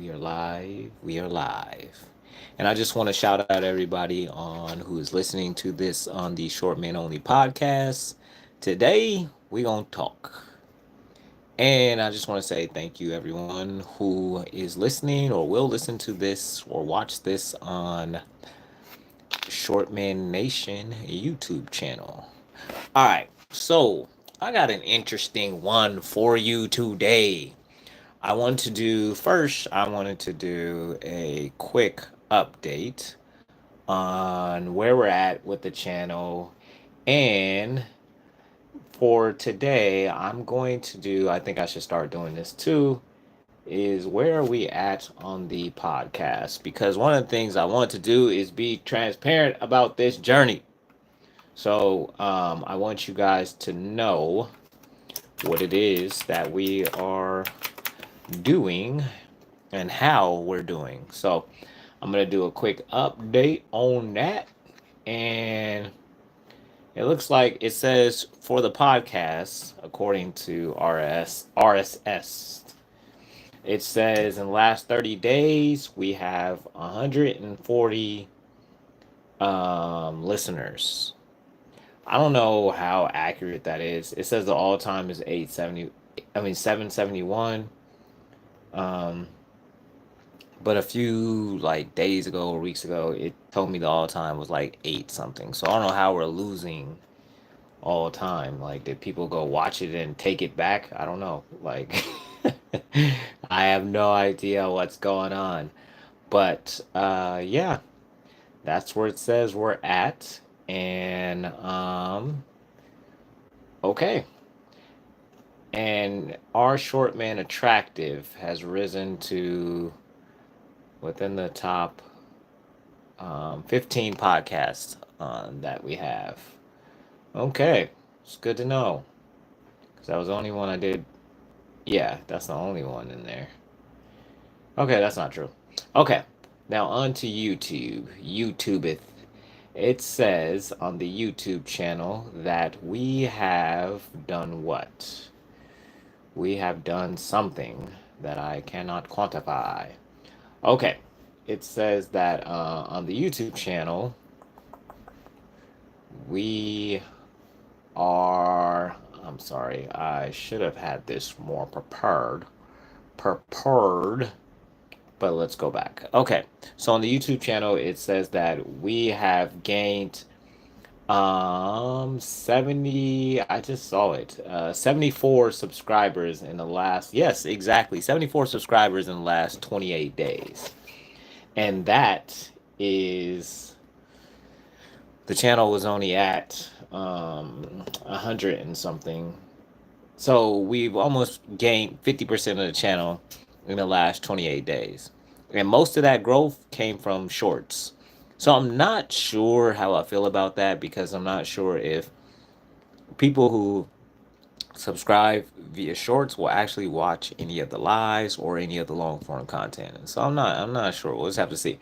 We are live. We are live. And I just want to shout out everybody on who is listening to this on the Short Men Only podcast. Today, we going to talk. And I just want to say thank you everyone who is listening or will listen to this or watch this on Short Man Nation YouTube channel. All right. So, I got an interesting one for you today. I wanted to do a quick update on where we're at with the channel. And for today, I think I should start doing this too, is where are we at on the podcast? Because one of the things I want to do is be transparent about this journey. So I want you guys to know what it is that we are doing and how we're doing. So I'm going to do a quick update on that. And it looks like it says for the podcast, according to RSS, it says in the last 30 days, we have 140 listeners. I don't know how accurate that is. It says the all time is 771. Um, But a few like days ago or weeks ago, it told me the all time was like eight something. So I don't know how we're losing all time. Like, did people go watch it and take it back? I don't know. Like, I have no idea what's going on. But yeah, that's where it says we're at. And okay. And our short man attractive has risen to within the top 15 podcasts that we have. Okay, it's good to know. Because that was the only one I did. Yeah, that's the only one in there. Okay, that's not true. Okay, now on to YouTube. YouTubeth. It says on the YouTube channel that we have done what? We have done something that I cannot quantify. Okay, it says that on the YouTube channel, we are. I'm sorry, I should have had this more prepared. Prepared. But let's go back. Okay, so on the YouTube channel, it says that we have gained 70. I just saw it. 74 subscribers in the last. Yes, exactly. 74 subscribers in the last 28 days. And that is the channel was only at 100 and something. So we've almost gained 50% of the channel in the last 28 days. And most of that growth came from shorts. So I'm not sure how I feel about that, because I'm not sure if people who subscribe via shorts will actually watch any of the lives or any of the long form content. So I'm not sure. We'll just have to see.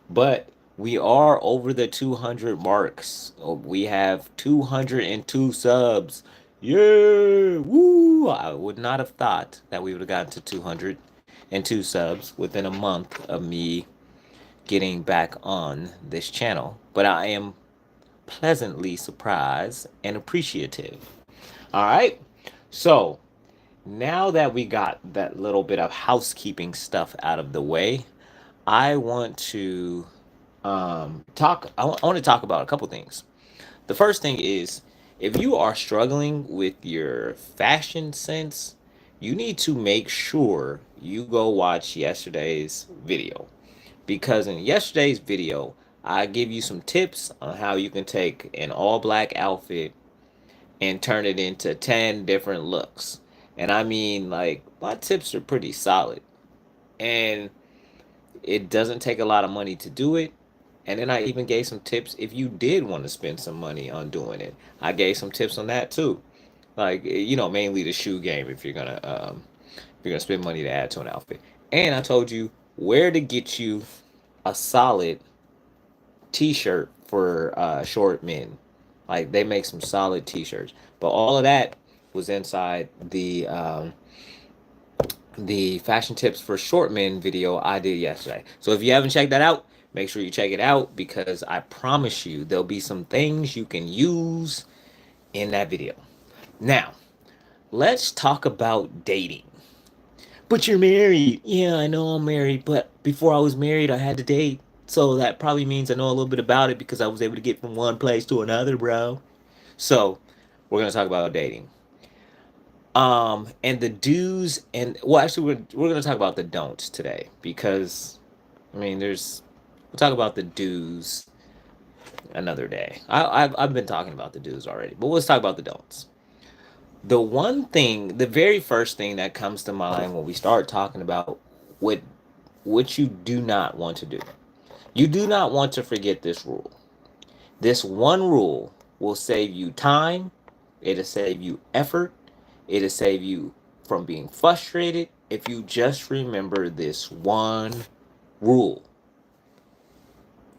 But we are over the 200 marks. We have 202 subs. Yeah, woo! I would not have thought that we would have gotten to 202 subs within a month of me getting back on this channel. But I am pleasantly surprised and appreciative. All right. So now that we got that little bit of housekeeping stuff out of the way, I want to talk. I want to talk about a couple things. The first thing is, if you are struggling with your fashion sense, you need to make sure you go watch yesterday's video. Because in yesterday's video, I give you some tips on how you can take an all black outfit and turn it into 10 different looks. And I mean, like, my tips are pretty solid. And it doesn't take a lot of money to do it. And then I even gave some tips if you did want to spend some money on doing it. I gave some tips on that too. Like, mainly the shoe game if you're gonna spend money to add to an outfit. And I told you where to get you a solid t-shirt for short men. Like, they make some solid t-shirts. But all of that was inside the fashion tips for short men video I did yesterday. So if you haven't checked that out, make sure you check it out because I promise you there'll be some things you can use in that video. Now, let's talk about dating. But you're married. Yeah, I know I'm married, but before I was married, I had to date. So that probably means I know a little bit about it because I was able to get from one place to another, bro. So, we're going to talk about dating. And the do's and well, actually, we're going to talk about the don'ts today because, I mean, we'll talk about the do's another day. I've been talking about the do's already, but let's talk about the don'ts. The one thing, the very first thing that comes to mind when we start talking about what you do not want to do. You do not want to forget this rule. This one rule will save you time, it'll save you effort, it'll save you from being frustrated if you just remember this one rule.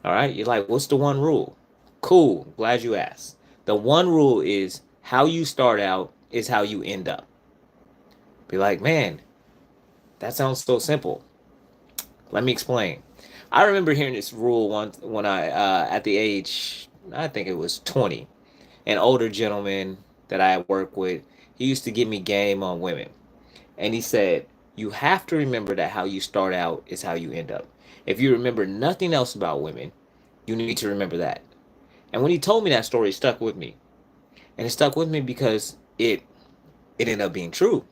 All right, you're like, what's the one rule? Cool, glad you asked. The one rule is how you start out is how you end up. Be like, man, that sounds so simple. Let me explain. I remember hearing this rule once when at the age, I think it was 20, an older gentleman that I work with, he used to give me game on women. And he said, you have to remember that how you start out is how you end up. If you remember nothing else about women, you need to remember that. And when he told me that story, it stuck with me. And it stuck with me because it ended up being true.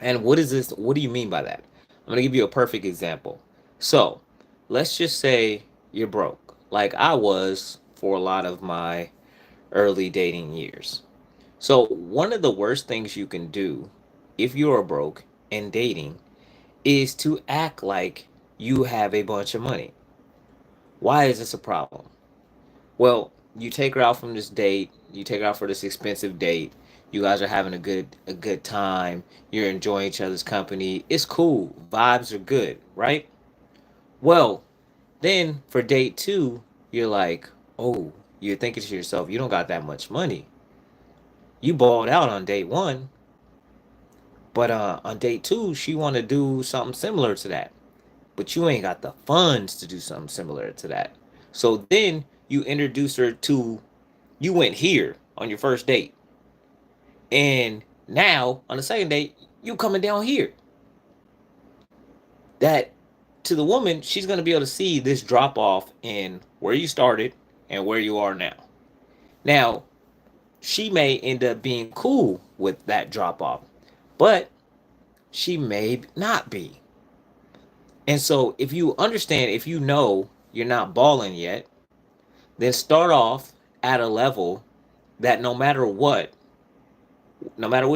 And what is this? What do you mean by that? I'm going to give you a perfect example. So, let's just say you're broke, like I was for a lot of my early dating years. So, one of the worst things you can do if you are broke and dating is to act like you have a bunch of money. Why is this a problem? Well, you take her out from this date, you take her out for this expensive date. You guys are having a good time. You're enjoying each other's company. It's cool. Vibes are good, right? Well, then for date 2, you're like, "Oh, you're thinking to yourself, you don't got that much money. You balled out on date 1, but on date 2, she want to do something similar to that. But you ain't got the funds to do something similar to that. So then you introduce her to you went here on your first date. And now on the second date, you coming down here. That to the woman, she's going to be able to see this drop off in where you started and where you are now. Now, she may end up being cool with that drop off, but she may not be. And so, if you understand, if you know you're not balling yet, then start off at a level that no matter what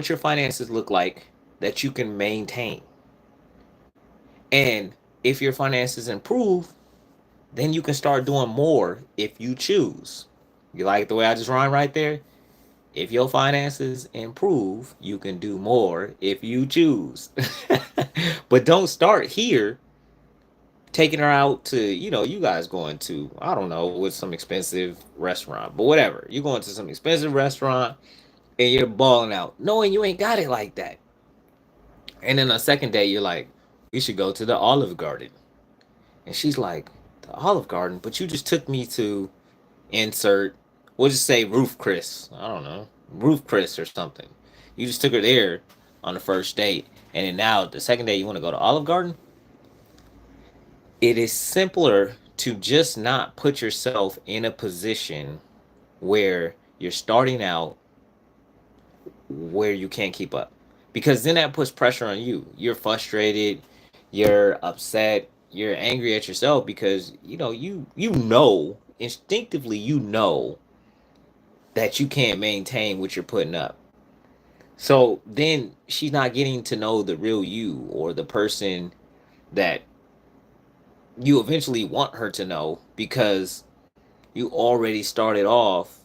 your finances look like, that you can maintain. And if your finances improve, then you can start doing more if you choose. You like the way I just rhymed right there? If your finances improve, you can do more if you choose. But don't start here taking her out to, you guys going to, I don't know, with some expensive restaurant, but whatever. You're going to some expensive restaurant and you're balling out, knowing you ain't got it like that. And then a second day, you're like, we should go to the Olive Garden. And she's like, the Olive Garden? But you just took me to insert, we'll just say Roof Chris. I don't know, Roof Chris or something. You just took her there on the first date. And then now, the second day, you want to go to Olive Garden? It is simpler to just not put yourself in a position where you're starting out where you can't keep up, because then that puts pressure on you. You're frustrated, you're upset, you're angry at yourself because you know instinctively, you know that you can't maintain what you're putting up. So then she's not getting to know the real you, or the person that you eventually want her to know, because you already started off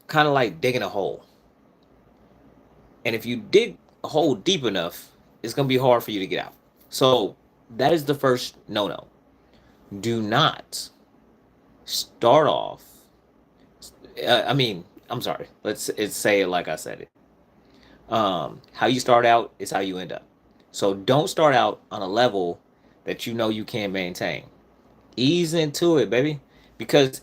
kind of like digging a hole. And if you dig a hole deep enough, it's going to be hard for you to get out. So that is the first no no. Do not start off. I'm sorry. Let's say it like I said it. How you start out is how you end up. So don't start out on a level that you know you can't maintain. Ease into it, baby. Because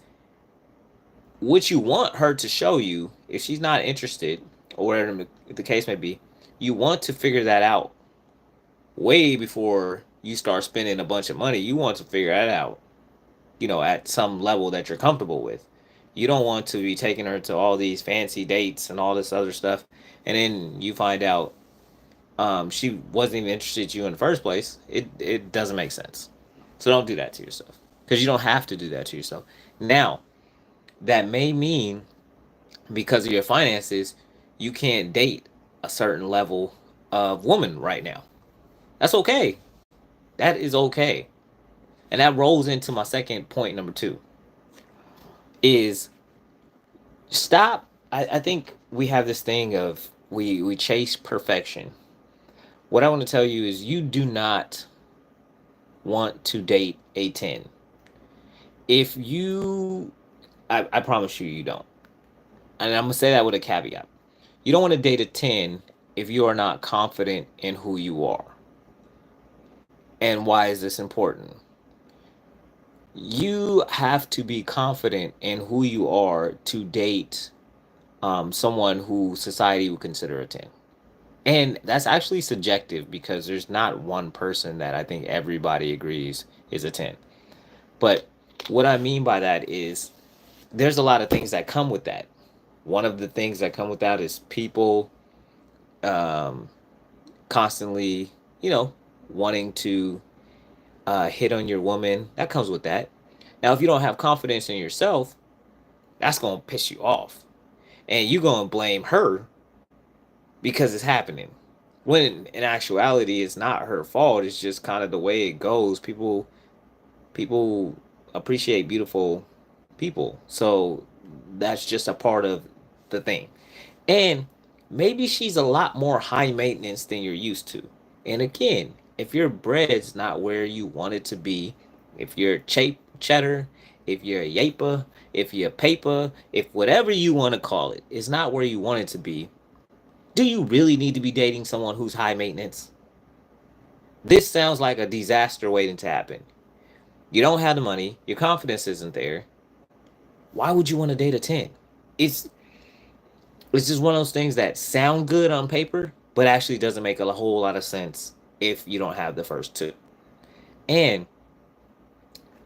what you want her to show you, if she's not interested, or whatever the case may be, you want to figure that out way before you start spending a bunch of money. You want to figure that out, at some level that you're comfortable with. You don't want to be taking her to all these fancy dates and all this other stuff, and then you find out she wasn't even interested in you in the first place. It doesn't make sense. So don't do that to yourself, because you don't have to do that to yourself. Now, that may mean because of your finances, you can't date a certain level of woman right now. That's okay. That is okay. And that rolls into my second point, number two, is stop. I think we have this thing of we chase perfection. What I want to tell you is you do not want to date a 10. If you, I promise you, you don't. And I'm going to say that with a caveat. You don't want to date a 10 if you are not confident in who you are. And why is this important? You have to be confident in who you are to date someone who society would consider a 10. And that's actually subjective because there's not one person that I think everybody agrees is a 10. But what I mean by that is there's a lot of things that come with that. One of the things that come with that is people um, constantly, wanting to hit on your woman. That comes with that. Now, if you don't have confidence in yourself, that's going to piss you off. And you're going to blame her because it's happening. When in actuality, it's not her fault. It's just kind of the way it goes. People appreciate beautiful people. So that's just a part of the thing. And maybe she's a lot more high maintenance than you're used to. And again, if your bread's not where you want it to be, if you're cheddar, if you're a yapa, if you're paper, if whatever you want to call it is not where you want it to be, do you really need to be dating someone who's high maintenance? This sounds like a disaster waiting to happen. You don't have the money, your confidence isn't there. Why would you want to date a 10? It's it's just one of those things that sound good on paper, but actually doesn't make a whole lot of sense if you don't have the first two. And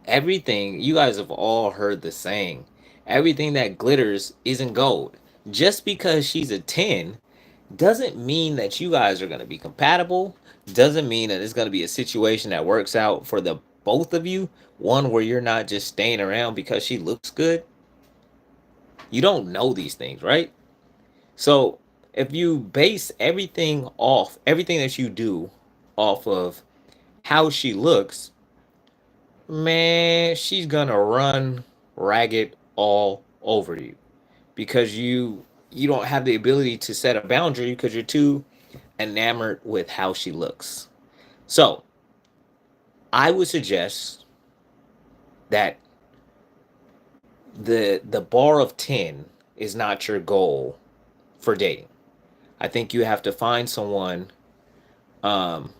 everything, you guys have all heard the saying, everything that glitters isn't gold. Just because she's a 10 doesn't mean that you guys are going to be compatible, doesn't mean that it's going to be a situation that works out for the both of you, one where you're not just staying around because she looks good. You don't know these things, right? So if you base everything that you do off of how she looks, man, she's gonna run ragged all over you because you don't have the ability to set a boundary because you're too enamored with how she looks. So I would suggest that the bar of 10 is not your goal for dating. I think you have to find someone um,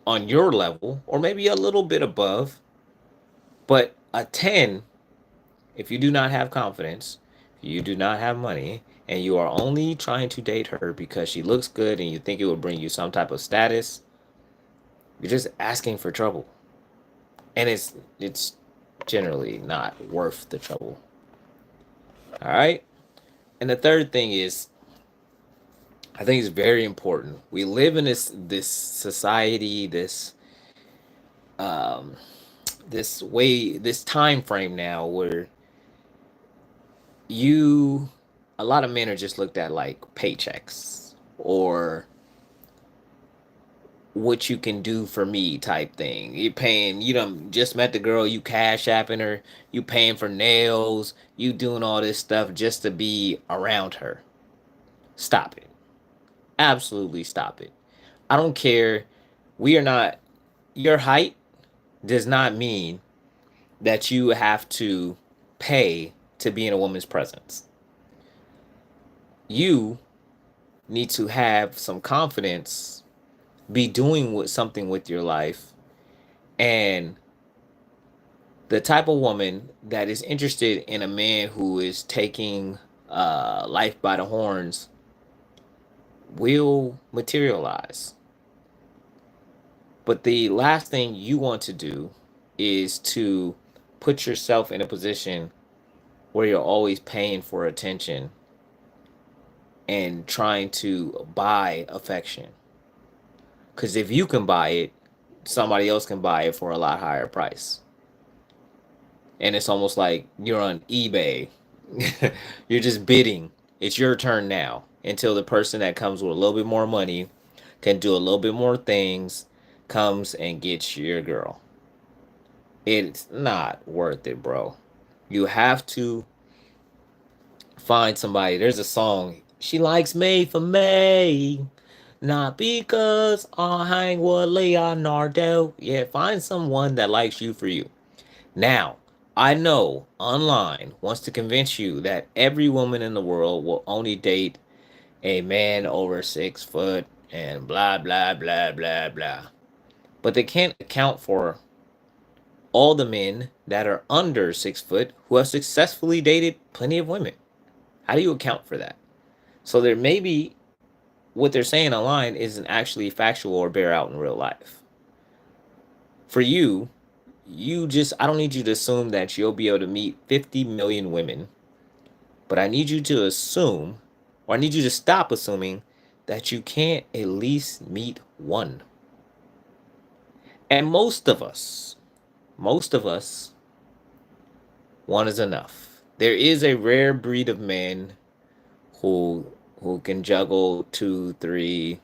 on your level or maybe a little bit above. But a 10, if you do not have confidence, you do not have money, and you are only trying to date her because she looks good and you think it will bring you some type of status, you're just asking for trouble. And it's generally not worth the trouble. All right? And the third thing is I think it's very important. We live in this society, um this time frame now where you a lot of men are just looked at like paychecks or what you can do for me type thing. You're paying, you done just met the girl, you cash apping her, you paying for nails, you doing all this stuff just to be around her. Stop it. Absolutely stop it. I don't care. We are not, your height does not mean that you have to pay to be in a woman's presence. You need to have some confidence be doing with something with your life, and the type of woman that is interested in a man who is taking life by the horns will materialize. But the last thing you want to do is to put yourself in a position where you're always paying for attention and trying to buy affection. Because if you can buy it, somebody else can buy it for a lot higher price. And it's almost like you're on eBay. You're just bidding. It's your turn now until the person that comes with a little bit more money can do a little bit more things comes and gets your girl. It's not worth it, bro. You have to find somebody. There's a song. She likes me for me, not because I hang with Leonardo. Yeah, find someone that likes you for you. Now, I know online wants to convince you that every woman in the world will only date a man over 6 foot and blah, blah, blah, blah, blah. But they can't account for all the men that are under 6 foot who have successfully dated plenty of women. How do you account for that? So there may be what they're saying online isn't actually factual or bear out in real life. For you, I don't need you to assume that you'll be able to meet 50 million women, but I need you to assume, or I need you to stop assuming that you can't at least meet one. And most of us, one is enough. There is a rare breed of men who can juggle 2, 3,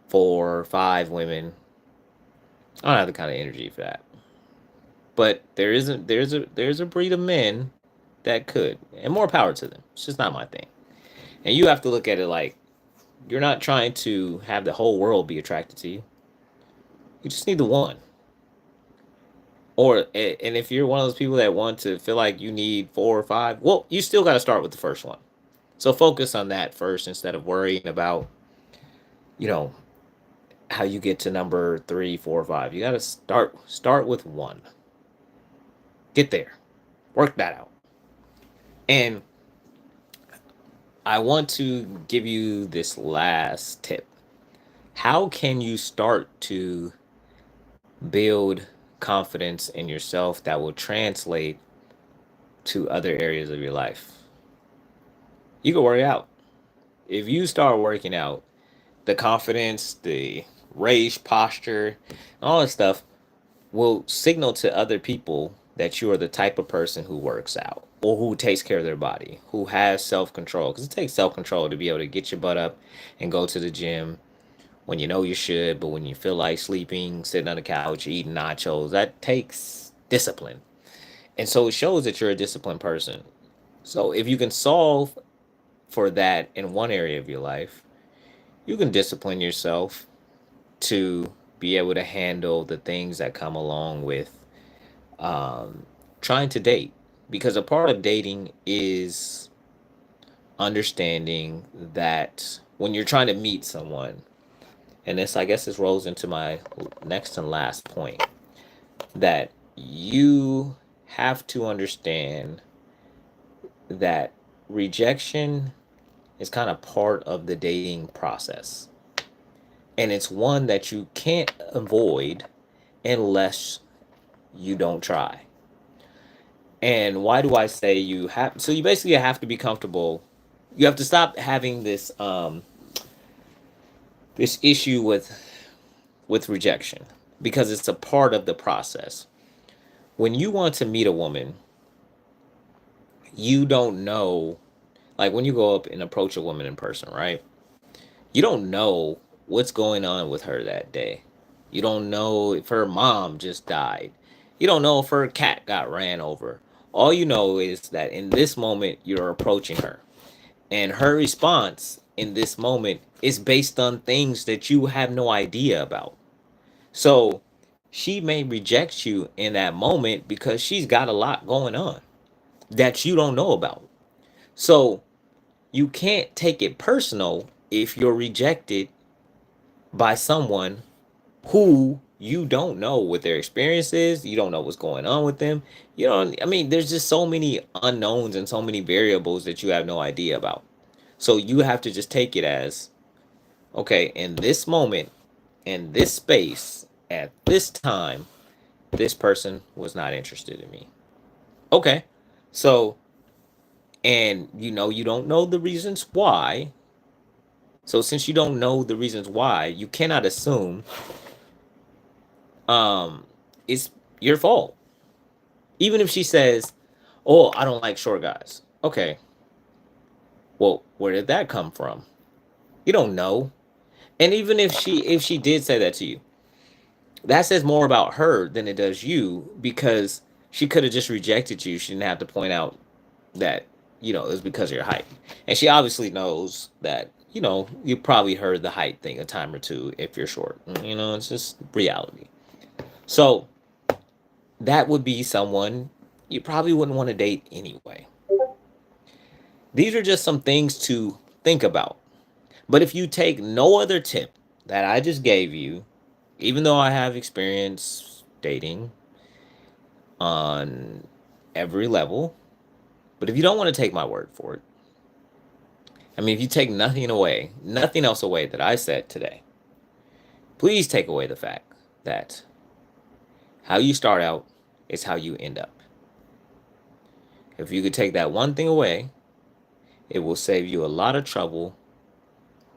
4, 5 women. I don't have the kind of energy for that. But there's a breed of men that could, and more power to them. It's just not my thing. And you have to look at it like you're not trying to have the whole world be attracted to you. You just need the one. Or and if you're one of those people that want to feel like you need 4 or 5, well, you still got to start with the first one. So focus on that first instead of worrying about, you know, how you get to number 3, 4, 5. You got to start with one. Get there. Work that out. And I want to give you this last tip. How can you start to build confidence in yourself that will translate to other areas of your life? You can work out. If you start working out, the confidence, the raised posture, all that stuff will signal to other people that you are the type of person who works out or who takes care of their body, who has self control. Because it takes self control to be able to get your butt up and go to the gym when you know you should, but when you feel like sleeping, sitting on the couch, eating nachos, that takes discipline. And so it shows that you're a disciplined person. So if you can solve for that in one area of your life, you can discipline yourself to be able to handle the things that come along with trying to date. Because a part of dating is understanding that when you're trying to meet someone, and this, I guess, this rolls into my next and last point, that you have to understand that rejection is kind of part of the dating process. And it's one that you can't avoid unless you don't try. And why do I say you have? So you basically have to be comfortable. You have to stop having this issue with rejection because it's a part of the process. When you want to meet a woman, you don't know, like when you go up and approach a woman in person, right? You don't know what's going on with her that day. You don't know if her mom just died. You don't know if her cat got ran over. All you know is that in this moment, you're approaching her. And her response in this moment is based on things that you have no idea about. So she may reject you in that moment because she's got a lot going on that you don't know about. So you can't take it personal if you're rejected by someone who you don't know what their experience is. You don't know what's going on with them. You know, I mean, there's just so many unknowns and so many variables that you have no idea about. So you have to just take it as, okay, in this moment, in this space, at this time, this person was not interested in me. Okay. So, and you don't know the reasons why. So since you don't know the reasons why, you cannot assume um it's your fault. Even if she says, "Oh, I don't like short guys." Okay. Well, where did that come from? You don't know. And even if she did say that to you, that says more about her than it does you, because she could have just rejected you. She didn't have to point out that it was because of your height. And she obviously knows that you probably heard the height thing a time or two if you're short. It's just reality. So that would be someone you probably wouldn't want to date anyway. These are just some things to think about. But if you take no other tip that I just gave you, even though I have experience dating on every level, but if you don't want to take my word for it, I mean, if you take nothing else away that I said today, please take away the fact that how you start out is how you end up. If you could take that one thing away, it will save you a lot of trouble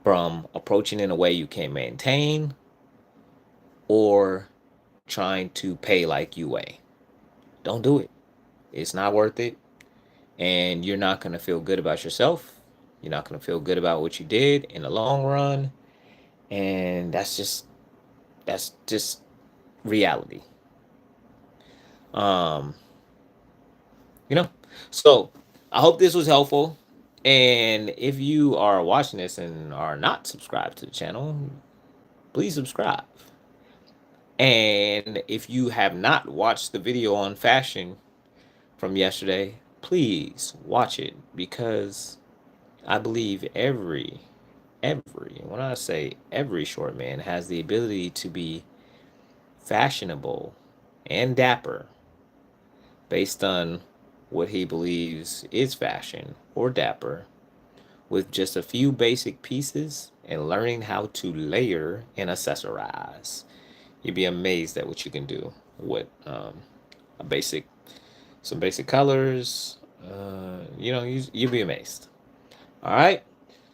from approaching in a way you can't maintain or trying to pay like you weigh. Don't do it. It's not worth it. And you're not going to feel good about yourself. You're not going to feel good about what you did in the long run. And that's just reality. Um, you know. So I hope this was helpful. And if you are watching this and are not subscribed to the channel, please subscribe. And if you have not watched the video on fashion from yesterday, please watch it, because I believe when I say every short man has the ability to be fashionable and dapper based on what he believes is fashion or dapper, with just a few basic pieces and learning how to layer and accessorize. You'd be amazed at what you can do with a basic, some basic colors. You'd be amazed. All right.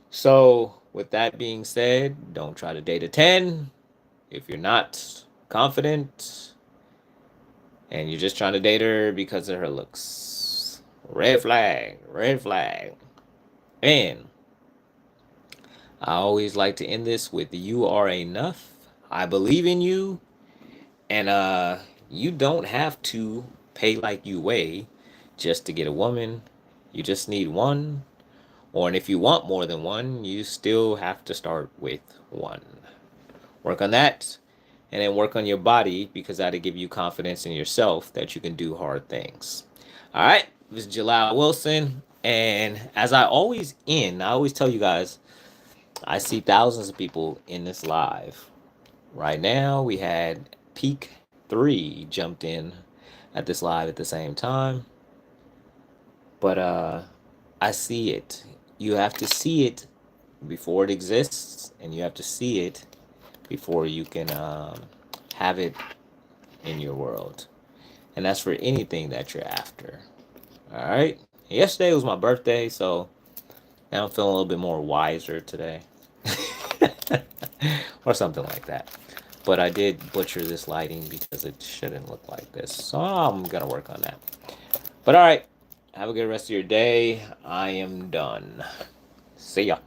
So with that being said, don't try to date a 10 if you're not confident and you're just trying to date her because of her looks. Red flag, red flag. And I always like to end this with, you are enough. I believe in you. And you don't have to pay like you weigh just to get a woman. You just need one. Or, and if you want more than one, you still have to start with one. Work on that, and then work on your body, because that'll give you confidence in yourself that you can do hard things. All right, this is Jalal Wilson, and as I always tell you guys, I see thousands of people in this live. Right now, we had Peak 3 jumped in at this live at the same time. But I see it. You have to see it before it exists, and you have to see it before you can have it in your world. And that's for anything that you're after. All right. Yesterday was my birthday, so now I'm feeling a little bit more wiser today. Or something like that. But I did butcher this lighting because it shouldn't look like this. So I'm going to work on that. But all right. Have a good rest of your day. I am done. See ya.